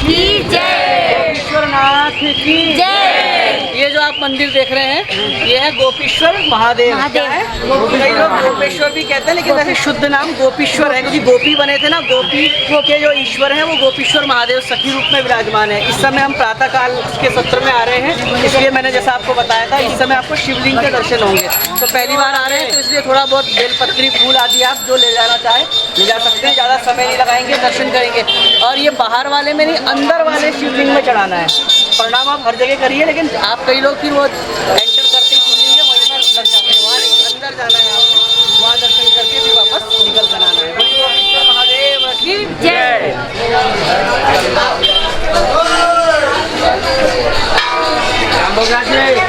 की जय। गोपीश्वरनाथ की जय। ये जो आप मंदिर देख रहे हैं ये है गोपीश्वर महादेव। क्या है? कई लोग गोपेश्वर भी कहते हैं, लेकिन वैसे शुद्ध नाम गोपीश्वर है, क्योंकि गोपी बने थे ना, गोपी के जो ईश्वर हैं वो गोपीश्वर महादेव सखी रूप में विराजमान है। इस समय हम प्रातः काल के सत्र में आ रहे हैं, इसलिए मैंने जैसा आपको बताया था इस समय आपको शिवलिंग के दर्शन होंगे। तो पहली बार आ रहे हैं तो इसलिए थोड़ा बहुत बेलपत्री फूल आदि आप जो ले जाना चाहें ले जा सकते हैं, ज़्यादा समय नहीं लगाएंगे, दर्शन करेंगे। और ये बाहर वाले में नहीं, अंदर वाले शिवलिंग में चढ़ाना है। प्रणाम आप हर जगह करिए, लेकिन आप कई लोग फिर वो एंटर करते ही शिवलिंग है वहीं पर लग जाते हैं, वहाँ अंदर जाना है आपको, वहाँ दर्शन करके फिर वापस निकल कर आना है। गोपीश्वर महादेव की जय। राधे राधे।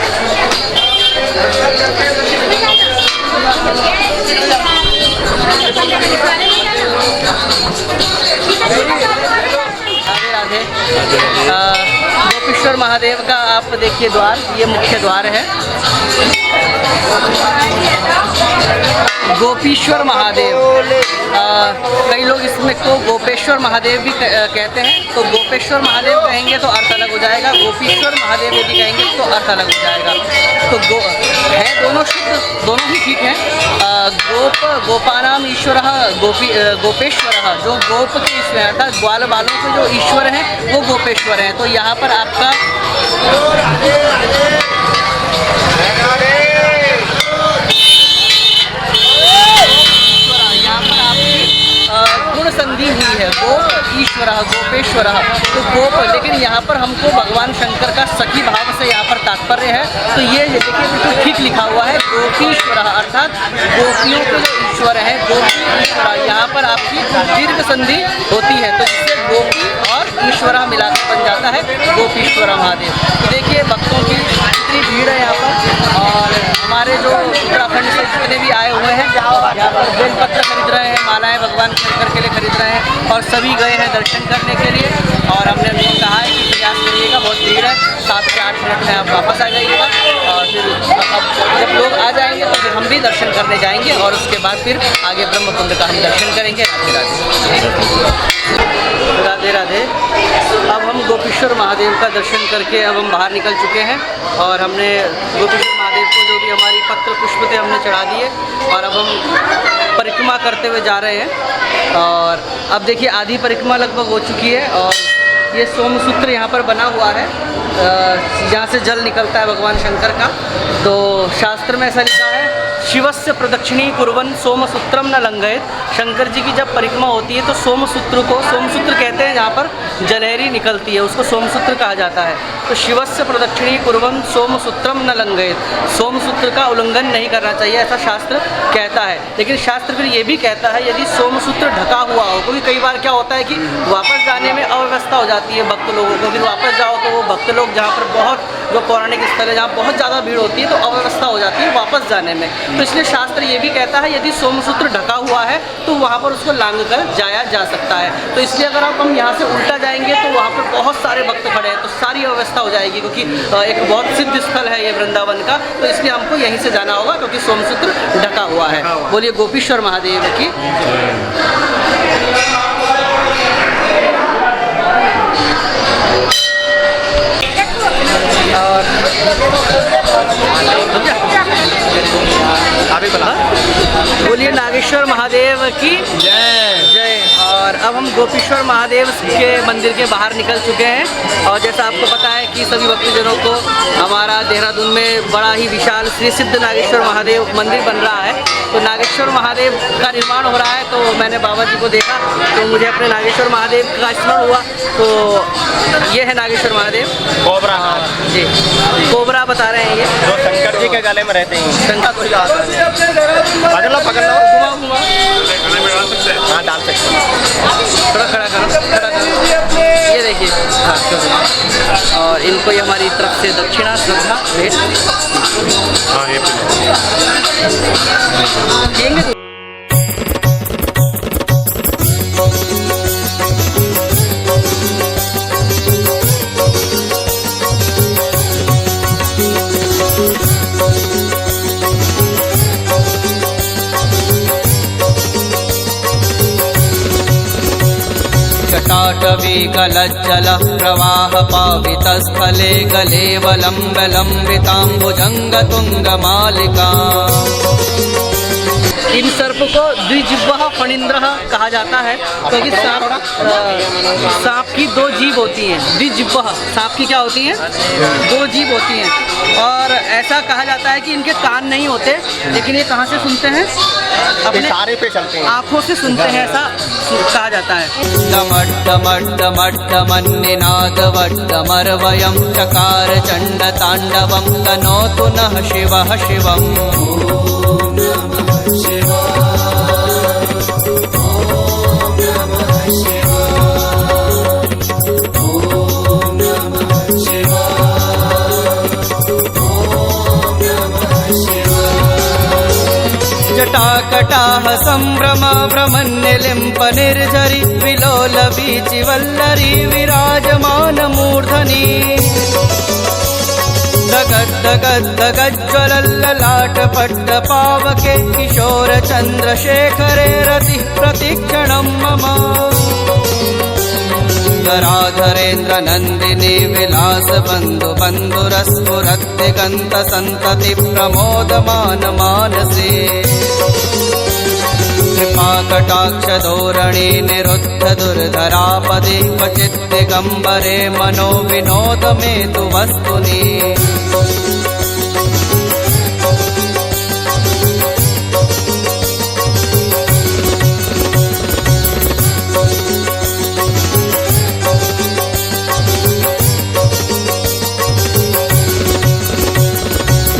गोपीश्वर महादेव का आप देखिए द्वार, ये मुख्य द्वार है। गोपीश्वर महादेव, कई लोग इसमें को गोपेश्वर महादेव भी कहते हैं। तो गोपेश्वर महादेव कहेंगे तो अर्थ अलग हो जाएगा, गोपीश्वर महादेव यदि कहेंगे तो अर्थ अलग हो जाएगा। तो है दोनों शुद्ध, दोनों ही ठीक हैं। गोपानाम ईश्वर गोपेश्वर, जो गोप के ईश्वर हैं अर्थात ग्वाल बालों के जो ईश्वर हैं वो गोपेश्वर हैं। तो यहाँ पर आपका गुण संधि हुई है, गोप ईश्वर गोपेश्वर। तो गोप, लेकिन यहाँ पर हमको भगवान शंकर का सखी भाव से यहाँ पर तात्पर्य है। तो ये देखिए बिल्कुल ठीक लिखा हुआ है, गोपीश्वर अर्थात गोपियों के जो ईश्वर है गोपीश्वर। यहाँ पर आपकी दीर्घ संधि होती है, तो इससे गोपी और ईश्वर मिलाकर बन जाता है गोपीश्वर महादेव। तो देखिए भक्तों की कितनी भीड़ है यहाँ पर, और हमारे जो उत्तराखंड से जितने भी आए हुए हैं यहाँ पर बेलपत्र खरीद रहे हैं, मालाएं भगवान शंकर के लिए खरीद रहे हैं, और सभी गए हैं दर्शन करने के लिए। और हमने उनको कहा है कि प्रयास करिएगा, बहुत भीड़ है, 7 से 8 मिनट में आप वापस आ जाइएगा। और फिर अब जब लोग आ जाएंगे तो फिर हम भी दर्शन करने जाएंगे, और उसके बाद फिर आगे ब्रह्मकुंड का हम दर्शन करेंगे। राधे राधे। राधे राधे। अब हम गोपीश्वर महादेव का दर्शन करके अब हम बाहर निकल चुके हैं, और हमने गोपीश्वर महादेव को जो भी हमारी पत्र पुष्प थे हमने चढ़ा दिए, और अब हम परिक्रमा करते हुए जा रहे हैं। और अब देखिए आधी परिक्रमा लगभग हो चुकी है, और ये सोमसूत्र यहाँ पर बना हुआ है, जहाँ से जल निकलता है भगवान शंकर का। तो शास्त्र में ऐसा लिखा है, शिवस्य प्रदक्षिणी कुर्वन् सोमसूत्रम न लंघयेत्। शंकर जी की जब परिक्रमा होती है तो सोमसूत्र को, सोमसूत्र कहते हैं जहाँ पर जलहरी निकलती है उसको सोमसूत्र कहा जाता है। तो शिवस्य प्रदक्षिणी कुर्वन् सोमसूत्रम न लंघयेत्, सोमसूत्र का उल्लंघन नहीं करना चाहिए, ऐसा शास्त्र कहता है। लेकिन शास्त्र फिर ये भी कहता है यदि सोमसूत्र ढका हुआ हो, क्योंकि कई बार क्या होता है कि वापस जाने में अव्यवस्था हो जाती है भक्त लोगों को, फिर वापस जाओ तो वो भक्त लोग जहाँ पर बहुत जो पौराणिक स्थल है जहाँ बहुत ज़्यादा भीड़ होती है तो अव्यवस्था हो जाती है वापस जाने में। तो इसलिए शास्त्र ये भी कहता है यदि सोमसूत्र ढका हुआ है तो वहाँ पर उसको लांघ कर जाया जा सकता है। तो इसलिए अगर हम यहाँ से उल्टा जाएंगे तो वहाँ पर बहुत सारे भक्त खड़े हैं, तो सारी अव्यवस्था हो जाएगी, क्योंकि एक बहुत सिद्ध स्थल है ये वृंदावन का। तो इसलिए हमको यहीं से जाना होगा, क्योंकि सोमसूत्र ढका हुआ है। बोलिए गोपीश्वर महादेव की। और बोलिए नागेश्वर महादेव की जय जय। और अब हम गोपीश्वर महादेव के मंदिर के बाहर निकल चुके हैं, और जैसा आपको पता है कि सभी भक्तजनों को हमारा देहरादून में बड़ा ही विशाल श्री सिद्ध नागेश्वर महादेव मंदिर बन रहा है। तो नागेश्वर महादेव का निर्माण हो रहा है, तो मैंने बाबा जी को देखा तो मुझे अपने नागेश्वर महादेव का स्मरण हुआ। तो ये है नागेश्वर महादेव, कोबरा जी कोबरा बता रहे हैं ये, जो शंकर जी के गले में रहते हैं। शंकर को पकड़ लो घुमा घुमा, हाँ डाल सकते हैं। थोड़ा खड़ा करो, खड़ा करो, ये देखिए। हाँ और इनको ये हमारी तरफ से दक्षिणा श्रद्धा भेंट। हाँ ये जटाटवी गलज्जल प्रवाह पावितस्थले गलेवलम्बिताम्बुजङ्गतुङ्गमालिका। इन सर्प को द्विजिह्वः फणीन्द्रः कहा जाता है क्योंकि सांप की दो जीभ होती हैं। द्विजिह्वः सांप की क्या होती हैं? दो जीभ होती हैं। और ऐसा कहा जाता है कि इनके कान नहीं होते, लेकिन ये कहाँ से सुनते हैं? अपने सारे पे चलते हैं, आँखों से सुनते हैं, ऐसा कहा जाता है। डमड्डमड्डमड्डमन्निनादवड्डमर्वयं चकार चण्डताण्डवं तनोतु नः शिवः शिवम्। जटाकटाह संभ्रम भ्रमन्निलिम्प निर्झरि विलोल वीचिवल्लरी विराजमान मूर्धनि। दगद्दगद्दगज्ज्वलल्ललाट पट्टपावके किशोर चन्द्रशेखरे रतिः प्रतिक्षणं मम। राधरेन्द्र नन्दिनी विलास बन्धु बन्धुरस्फुरद्दिगन्त सन्तति प्रमोदमान मानसे। कृपाकटाक्ष धोरणी निरुद्ध दुर्धरापदे क्वचित् दिगम्बरे मनो विनोद मे तु वस्तुनि।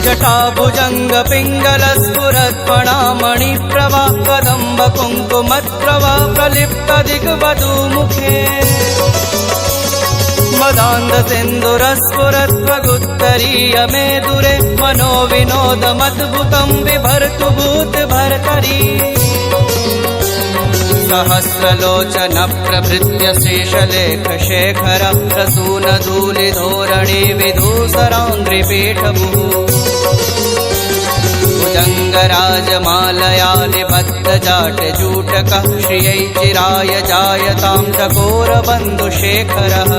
जटाभुजंग पिंगल स्फुरत्फणामणि प्रभा कदम्ब कुंकुमत्रवा प्रलिप्त दिग्वधू मुखे। मदान्ध सिन्दूरस्फुरत्वगुत्तरीय मेदुरे मनो विनोदमद्भुतं बिभर्तु भूतभर्तरी। सहस्रलोचन प्रभृत्य शेषलेख शेखर प्रसून धूलिधोरणी विधूसराङ्घ्रिपीठभुः। भुजङ्गराजमालया निबद्धजाटजूटकः श्रियै चिराय जायतां चकोरबन्धुशेखरः।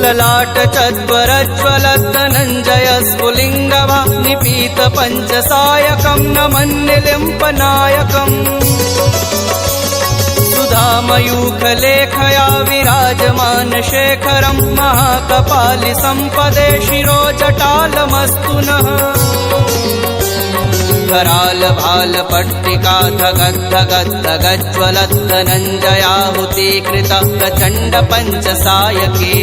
ललाट चत्वरज्वलधनञ्जय स्फुलिङ्गवा निपीत पञ्चसायकं नमन्निलिम्पनायकम्। सुधामयूखलेखया विराजमान शेखरं महाकपालि सम्पदे शिरो जटालमस्तु नः। कराल भाल पट्टिका धगद्धगद्धगज्ज्वलद्धनञ्जयाहुतीकृत प्रचण्ड पञ्चसायके।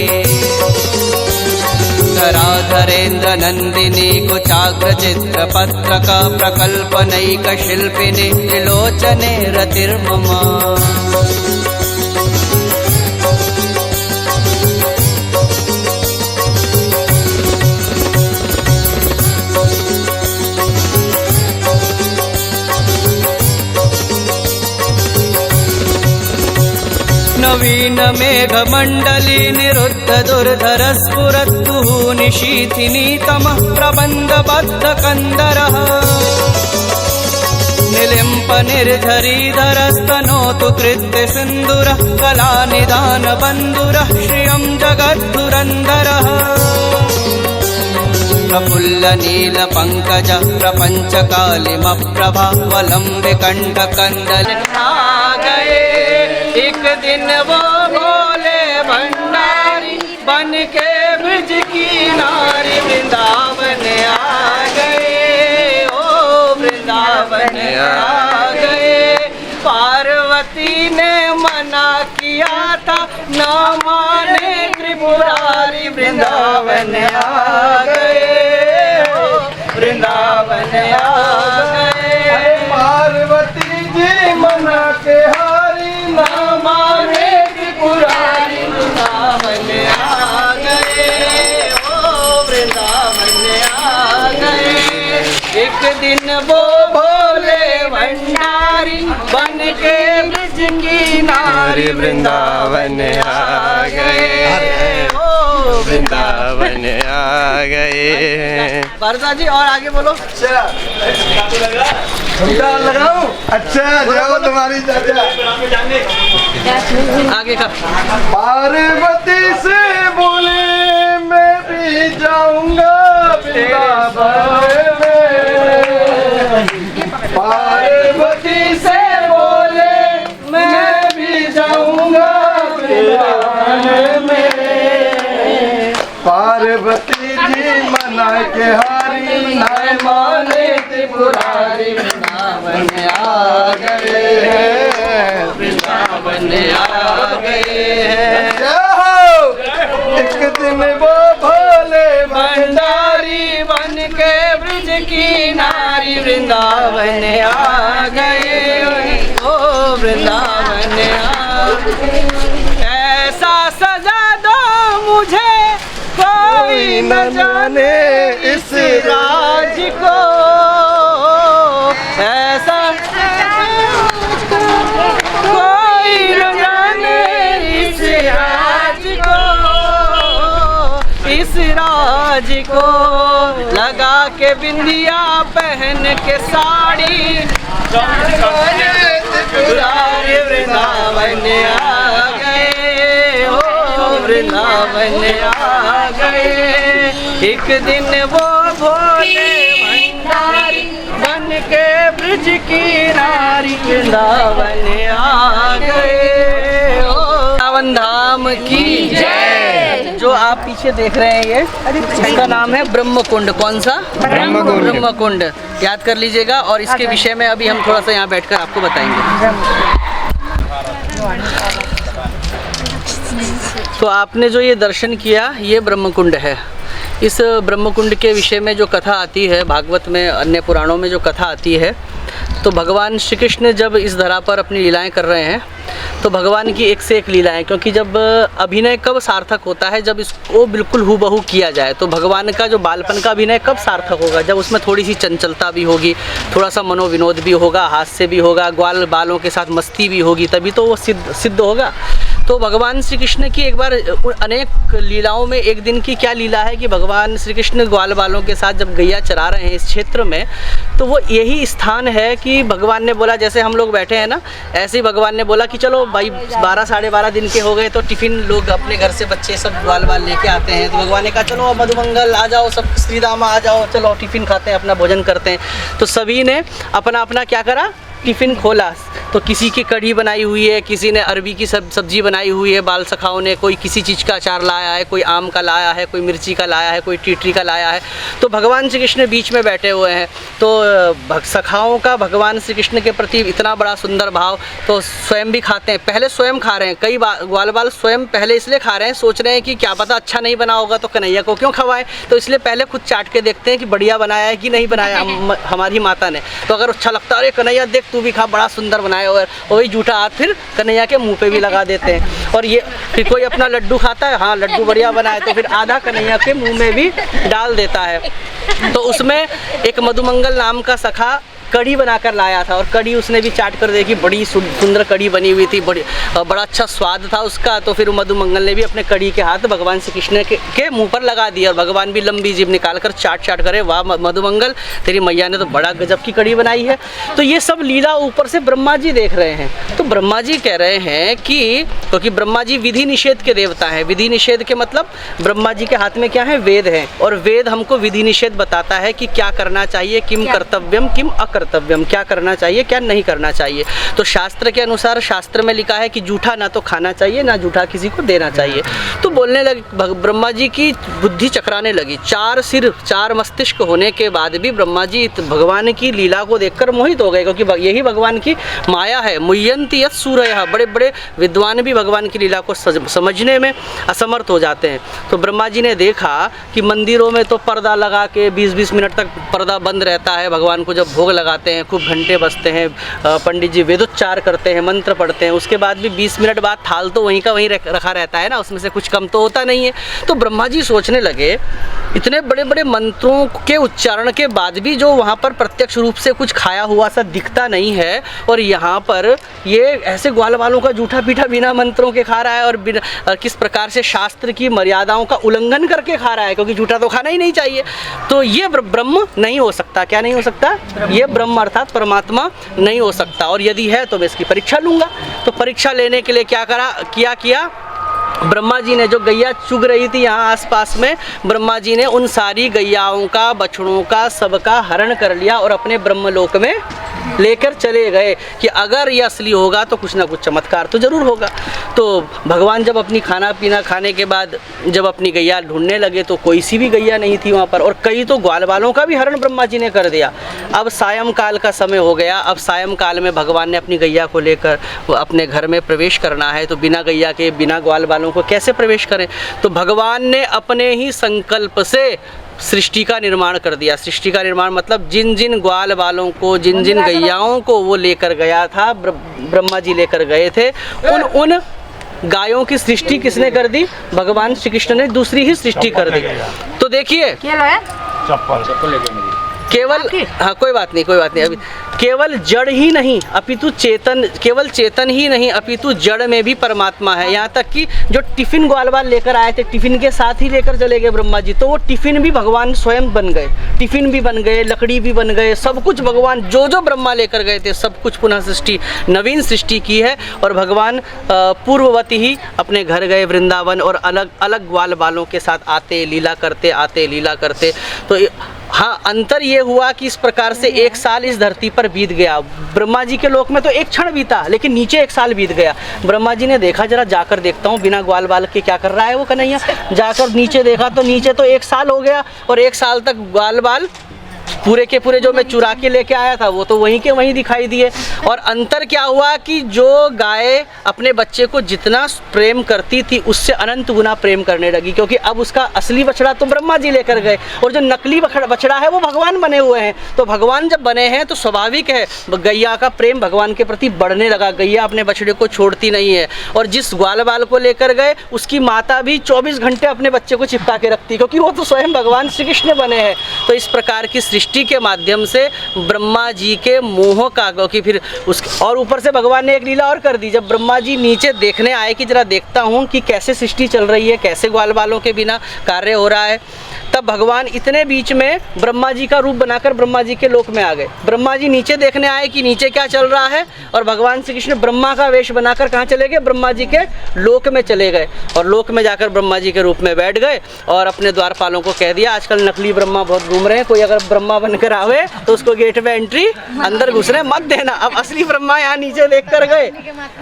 राधरेन्द्र नन्दिनी कुचाग्रचित्रपत्रक प्रकल्पनैक शिल्पिनि त्रिलोचने रतिर्मम। नवीन मेघमण्डली निरुद्ध दुर्धर स्फुरद्दुः निशीथिनी तमः प्रबन्धबद्ध कन्दरः। निलिम्प निर्झरीधरस्तनोतु कृत्य सिन्दूरः कलानिधान बन्धुरः श्रियं जगद्धुरन्धरः। प्रफुल्ल नील पंकज प्रपंच कालिमप्रभा वलम्बिकण्ठ कंदल। आ गए एक दिन वो भोले भंडारी बन के ब्रज की नारी वृंदावन आ गए। ओ वृंदावन आ गए। पार्वती ने मना किया था न माने त्रिपुरारी वृंदावन आ गए। वृंदावन आ गए। पार्वती जी मना के हारी न माने त्रिपुरारी वृंदावन आ गए। ओ वृंदावन आ गए। एक दिन वो भोले भंडारी बन के ब्रज की नारी बिहारी वृंदावन आ गए, ओ वृंदावन आ गए। भारता जी और आगे बोलो। लगाऊं? अच्छा जाओ तुम्हारी चाचा। आगे का पार्वती से बोले मैं भी जाऊंगा वृंदावन में। पार्वती से बोले मैं भी जाऊंगा वृंदावन में। पार्वती जी मना के हारी न माने त्रिपुरारी वृंदावन आ गए हैं, वृंदावन आ गए हैं। एक दिन वो भोले भंडारी बन के ब्रज की नारी वृंदावन आ गए, ओ वृंदावन आ गए। ऐसा सजा दो मुझे कोई न जाने इस राज को, ऐसा कोई न जाने इस राज को, इस राज को। लगा के बिंदिया पहन के साड़ी त्रिपुरारी वृंदावन आ गए, ओ वृंदावन आ गए। एक दिन वो भोले भंडारी बन के ब्रज की नारी वृंदावन आ गए, ओ वृंदावन धाम की जय। जो आप पीछे देख रहे हैं ये इसका नाम है ब्रह्म कुंड। कौन सा? ब्रह्म कुंड। याद कर लीजिएगा और इसके विषय में अभी हम थोड़ा सा यहाँ बैठकर आपको बताएंगे। तो आपने जो ये दर्शन किया ये ब्रह्म कुंड है। इस ब्रह्म कुंड के विषय में जो कथा आती है भागवत में, अन्य पुराणों में जो कथा आती है, तो भगवान श्री कृष्ण जब इस धरा पर अपनी लीलाएं कर रहे हैं तो भगवान की एक से एक लीलाएं, क्योंकि जब अभिनय कब सार्थक होता है? जब इसको बिल्कुल हूबहू किया जाए। तो भगवान का जो बालपन का अभिनय कब सार्थक होगा? जब उसमें थोड़ी सी चंचलता भी होगी, थोड़ा सा मनोविनोद भी होगा, हास्य भी होगा, ग्वाल बालों के साथ मस्ती भी होगी, तभी तो वो सिद्ध होगा। तो भगवान श्री कृष्ण की एक बार अनेक लीलाओं में एक दिन की क्या लीला है कि भगवान श्री कृष्ण ग्वाल बालों के साथ जब गैया चरा रहे हैं इस क्षेत्र में, तो वो यही स्थान है कि भगवान ने बोला, जैसे हम लोग बैठे हैं ना, ऐसे ही भगवान ने बोला कि चलो भाई 12 साढ़े 12 दिन के हो गए तो टिफ़िन लोग अपने घर से बच्चे सब ग्वाल बाल लेके आते हैं। तो भगवान ने कहा चलो मधुमंगल आ जाओ, सब श्रीदामा आ जाओ, चलो टिफ़िन खाते हैं, अपना भोजन करते हैं। तो सभी ने अपना अपना क्या करा, टिफ़िन खोला। तो किसी की कढ़ी बनाई हुई है, किसी ने अरबी की सब्जी बनाई हुई है, बाल सखाओं ने, कोई किसी चीज़ का अचार लाया है, कोई आम का लाया है, कोई मिर्ची का लाया है, कोई टीटरी का लाया है। तो भगवान श्री कृष्ण बीच में बैठे हुए हैं। तो सखाओं का भगवान श्री कृष्ण के प्रति इतना बड़ा सुंदर भाव, तो स्वयं भी खाते हैं। पहले स्वयं खा रहे हैं, कई ग्वाल बाल स्वयं पहले इसलिए खा रहे हैं, सोच रहे हैं कि क्या पता अच्छा नहीं बना होगा तो कन्हैया को क्यों खवाएं, तो इसलिए पहले खुद चाट के देखते हैं कि बढ़िया बनाया है कि नहीं बनाया हमारी माता ने। तो अगर अच्छा लगता है, अरे कन्हैया देख तू भी खा, बड़ा सुंदर बनाया, और वही जूठा हाथ फिर कन्हैया के मुंह पे भी लगा देते हैं। और ये फिर कोई अपना लड्डू खाता है, हाँ लड्डू बढ़िया बनाए, तो फिर आधा कन्हैया के मुंह में भी डाल देता है। तो उसमें एक मधुमंगल नाम का सखा कढ़ी बनाकर लाया था, और कढ़ी उसने भी चाट कर देखी, बड़ी सुंदर कढ़ी बनी हुई थी, बड़ा अच्छा स्वाद था उसका। तो फिर मधुमंगल ने भी अपने कढ़ी के हाथ भगवान श्री कृष्ण के मुंह पर लगा दिया, और भगवान भी लंबी जीभ निकाल कर चाट करे, वाह मधुमंगल तेरी मैया ने तो बड़ा गजब की कढ़ी बनाई है। तो ये सब लीला ऊपर से ब्रह्मा जी देख रहे हैं। तो ब्रह्मा जी कह रहे हैं कि क्योंकि ब्रह्मा जी विधि निषेध के देवता हैं, विधि निषेध के मतलब ब्रह्मा जी के हाथ में क्या है, वेद है, और वेद हमको विधि निषेध बताता है कि क्या करना चाहिए, किम कर्तव्यम किम अकर्तव्यम, क्या करना चाहिए क्या नहीं करना चाहिए। तो शास्त्र के अनुसार शास्त्र में लिखा है कि जूठा ना तो खाना चाहिए, ना जूठा किसी को देना चाहिए। तो बोलने लगे, ब्रह्मा जी की बुद्धि चकराने लगी। 4 सिर 4 मस्तिष्क होने के बाद भी ब्रह्मा जी भगवान की लीला को देखकर मोहित हो गए, क्योंकि यही भगवान की माया है। मुह्यंति यत् सूरयः, बड़े बड़े विद्वान भी भगवान की लीला को समझने में असमर्थ हो जाते हैं। तो ब्रह्मा जी ने देखा कि मंदिरों में तो पर्दा लगा के 20-20 मिनट तक पर्दा बंद रहता है, भगवान को जब भोग लगा गाते हैं, खूब घंटे बजते हैं, पंडित जी वेदोच्चार करते हैं, मंत्र पढ़ते हैं, उसके बाद भी 20 मिनट बाद थाल तो वहीं का वहीं रखा रहता है ना, उसमें से कुछ कम तो होता नहीं है। तो ब्रह्मा जी सोचने लगे इतने बड़े बड़े मंत्रों के उच्चारण के बाद भी जो वहाँ पर प्रत्यक्ष रूप से कुछ खाया हुआ सा दिखता नहीं है, और यहाँ पर ये ऐसे ग्वाल वालों का जूठा पीठा बिना मंत्रों के खा रहा है और बिना किस प्रकार से शास्त्र की मर्यादाओं का उल्लंघन करके खा रहा है, क्योंकि जूठा तो खाना ही नहीं चाहिए। तो ये ब्रह्म नहीं हो सकता। क्या नहीं हो सकता? ये ब्रह्म अर्थात परमात्मा नहीं हो सकता, और यदि है तो मैं इसकी परीक्षा लूँगा। तो परीक्षा लेने के लिए क्या किया ब्रह्मा जी ने, जो गैया चुग रही थी यहाँ आसपास में, ब्रह्मा जी ने उन सारी गैयाओं का, बछड़ों का, सबका हरण कर लिया और अपने ब्रह्मलोक में लेकर चले गए कि अगर ये असली होगा तो कुछ ना कुछ चमत्कार तो ज़रूर होगा। तो भगवान जब अपनी खाना पीना खाने के बाद जब अपनी गैया ढूंढने लगे तो कोई सी भी गैया नहीं थी वहाँ पर, और कई तो ग्वाल वालों का भी हरण ब्रह्मा जी ने कर दिया। अब सायंकाल का समय हो गया। अब सायंकाल में भगवान ने अपनी गैया को लेकर अपने घर में प्रवेश करना है, तो बिना गैया के, बिना ग्वाल वालों को कैसे प्रवेश करें? तो भगवान ने अपने ही संकल्प से सृष्टि का निर्माण कर दिया। सृष्टि का निर्माण मतलब जिन जिन ग्वाल वालों को, जिन जिन गैयाओं को वो लेकर गया था, ब्रह्मा जी लेकर गए थे, उन गायों की सृष्टि किसने कर दी? भगवान श्री कृष्ण ने दूसरी ही सृष्टि कर दी। तो देखिए केवल, हाँ कोई बात नहीं अभी, केवल जड़ ही नहीं अपितु चेतन, केवल चेतन ही नहीं अपितु जड़ में भी परमात्मा है। यहाँ तक कि जो टिफिन ग्वालवाल लेकर आए थे, टिफिन के साथ ही लेकर चले गए ब्रह्मा जी, तो वो टिफिन भी भगवान स्वयं बन गए। टिफिन भी बन गए, लकड़ी भी बन गए, सब कुछ भगवान जो ब्रह्मा लेकर गए थे सब कुछ पुनः सृष्टि, नवीन सृष्टि की है। और भगवान पूर्ववती ही अपने घर गए वृंदावन, और अलग अलग ग्वाल वालों के साथ आते लीला करते। तो हाँ, अंतर ये हुआ कि इस प्रकार से 1 साल इस धरती पर बीत गया। ब्रह्मा जी के लोक में तो एक क्षण बीता, लेकिन नीचे 1 साल बीत गया। ब्रह्मा जी ने देखा जरा जाकर देखता हूँ बिना ग्वाल बाल के क्या कर रहा है वो कन्हैया। जाकर नीचे देखा तो नीचे तो 1 साल हो गया, और 1 साल तक ग्वाल बाल पूरे के पूरे जो मैं चुरा के लेके आया था वो तो वहीं के वहीं दिखाई दिए। और अंतर क्या हुआ कि जो गाय अपने बच्चे को जितना प्रेम करती थी उससे अनंत गुना प्रेम करने लगी, क्योंकि अब उसका असली बछड़ा तो ब्रह्मा जी लेकर गए, और जो नकली बछड़ा है वो भगवान बने हुए हैं। तो भगवान जब बने हैं तो स्वाभाविक है गैया का प्रेम भगवान के प्रति बढ़ने लगा। गैया अपने बछड़े को छोड़ती नहीं है, और जिस ग्वाल बाल को लेकर गए उसकी माता भी 24 घंटे अपने बच्चे को चिपका के रखती, क्योंकि वो तो स्वयं भगवान श्री कृष्ण बने हैं। तो इस प्रकार की सृष्टि के माध्यम से ब्रह्मा जी के मोह का, क्योंकि फिर और ऊपर से भगवान ने एक लीला और कर दी। जब ब्रह्मा जी नीचे देखने आए कि जरा देखता हूँ कि कैसे सृष्टि चल रही है, कैसे ग्वाल बालों के बिना कार्य हो रहा है, तब भगवान इतने बीच में ब्रह्मा जी का रूप बनाकर ब्रह्मा जी के लोक में आ गए। ब्रह्मा जी नीचे देखने आए कि नीचे क्या चल रहा है, और भगवान श्री कृष्ण ब्रह्मा का वेश बनाकर कहाँ चले गए? ब्रह्मा जी के लोक में चले गए, और लोक में जाकर ब्रह्मा जी के रूप में बैठ गए, और अपने द्वारपालों को कह दिया आजकल नकली ब्रह्मा बहुत घूम रहे हैं, कोई अगर ब्रह्मा बनकर आवे तो उसको गेट में एंट्री अंदर घुसने मत देना। अब असली ब्रह्मा यहाँ नीचे देख कर गए।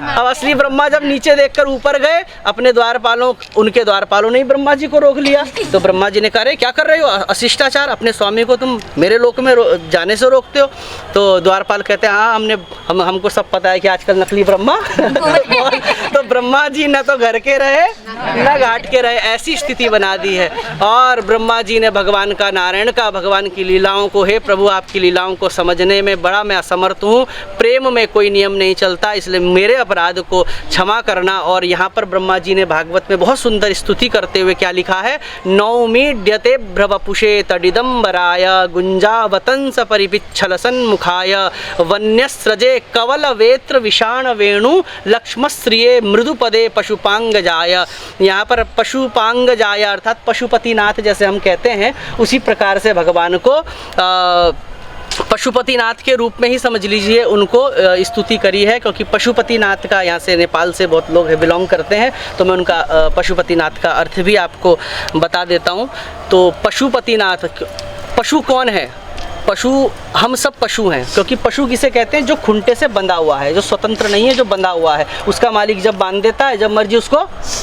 अब असली ब्रह्मा जब नीचे देखकर ऊपर गए, अपने द्वारपालों, उनके द्वारपालों ने ब्रह्मा जी को रोक लिया। तो ब्रह्मा जी ने कहा क्या कर रहे हो? अशिष्टाचार, अपने स्वामी को तुम मेरे लोक में जाने से रोकते हो। तो द्वारपाल कहते हैं हाँ हमको सब पता है कि आजकल नकली ब्रह्मा तो ब्रह्मा जी न तो घर के रहे न घाट के रहे, ऐसी स्थिति बना दी है। और ब्रह्मा जी ने भगवान का, नारायण का, भगवान की लीलाओं को, हे प्रभु आपकी लीलाओं को समझने में बड़ा मैं असमर्थ हूँ, प्रेम में कोई नियम नहीं चलता, इसलिए मेरे अपराध को क्षमा करना। और यहाँ पर ब्रह्मा जी ने भागवत में बहुत सुंदर स्तुति करते हुए क्या लिखा है? नौमीड्यते भ्रवपुषे तडिदम्बराय गुंजावतंस परिपिच्छल सन्मुखाय वन्यस्रजे कवल वेत्र विषाण वेणु लक्ष्मश्रिये मृदुपदे पशुपांगजाय। यहाँ पर पशुपांगजाय अर्थात पशुपतिनाथ जैसे हम कहते हैं, उसी प्रकार से भगवान को पशुपतिनाथ के रूप में ही समझ लीजिए उनको स्तुति करी है, क्योंकि पशुपतिनाथ का, यहाँ से नेपाल से बहुत लोग बिलोंग करते हैं, तो मैं उनका पशुपतिनाथ का अर्थ भी आपको बता देता हूँ। तो पशुपतिनाथ, पशु कौन है? पशु, हम सब पशु हैं, क्योंकि पशु किसे कहते हैं? जो खूंटे से बंधा हुआ है, जो स्वतंत्र नहीं है, जो बंधा हुआ है। उसका मालिक जब बांध देता है, जब मर्जी उसको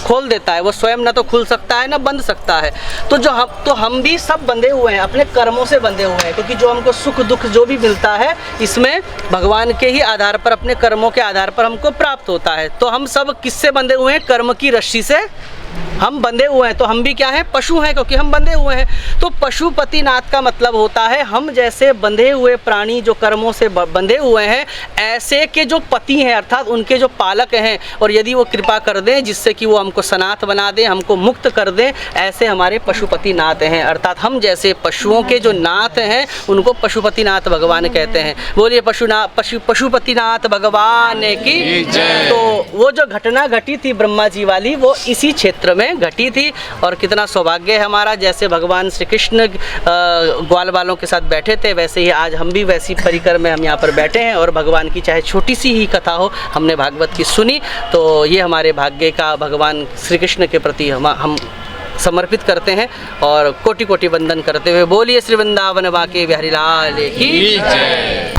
खोल देता है, वो स्वयं ना तो खुल सकता है ना बंध सकता है। तो हम भी सब बंधे हुए हैं, अपने कर्मों से बंधे हुए हैं, क्योंकि जो हमको सुख दुख जो भी मिलता है इसमें भगवान के ही आधार पर, अपने कर्मों के आधार पर हमको प्राप्त होता है। तो हम सब किससे बंधे हुए हैं? कर्म की रस्सी से हम बंधे हुए हैं, तो हम भी क्या हैं, पशु हैं, क्योंकि हम बंधे हुए हैं। तो पशुपतिनाथ का मतलब होता है हम जैसे बंधे हुए प्राणी जो कर्मों से बंधे हुए हैं, ऐसे के जो पति हैं अर्थात उनके जो पालक हैं, और यदि वो कृपा कर दें जिससे कि वो हमको सनाथ बना दें, हमको मुक्त कर दें, ऐसे हमारे पशुपतिनाथ हैं। अर्थात हम जैसे पशुओं के जो नाथ हैं उनको पशुपतिनाथ भगवान कहते हैं। बोलिए पशुपतिनाथ भगवान की जय। तो वो जो घटना घटी थी ब्रह्मा जी वाली, वो इसी क्षेत्र में घटी थी। और कितना सौभाग्य है हमारा, जैसे भगवान श्री कृष्ण ग्वाल बालों के साथ बैठे थे, वैसे ही आज हम भी वैसी परिकर में हम यहाँ पर बैठे हैं और भगवान की चाहे छोटी सी ही कथा हो, हमने भागवत की सुनी। तो ये हमारे भाग्य का भगवान श्री कृष्ण के प्रति हम समर्पित करते हैं और कोटि कोटि वंदन करते हुए बोलिए श्री वृंदावन बाके बिहारी लाल की जय।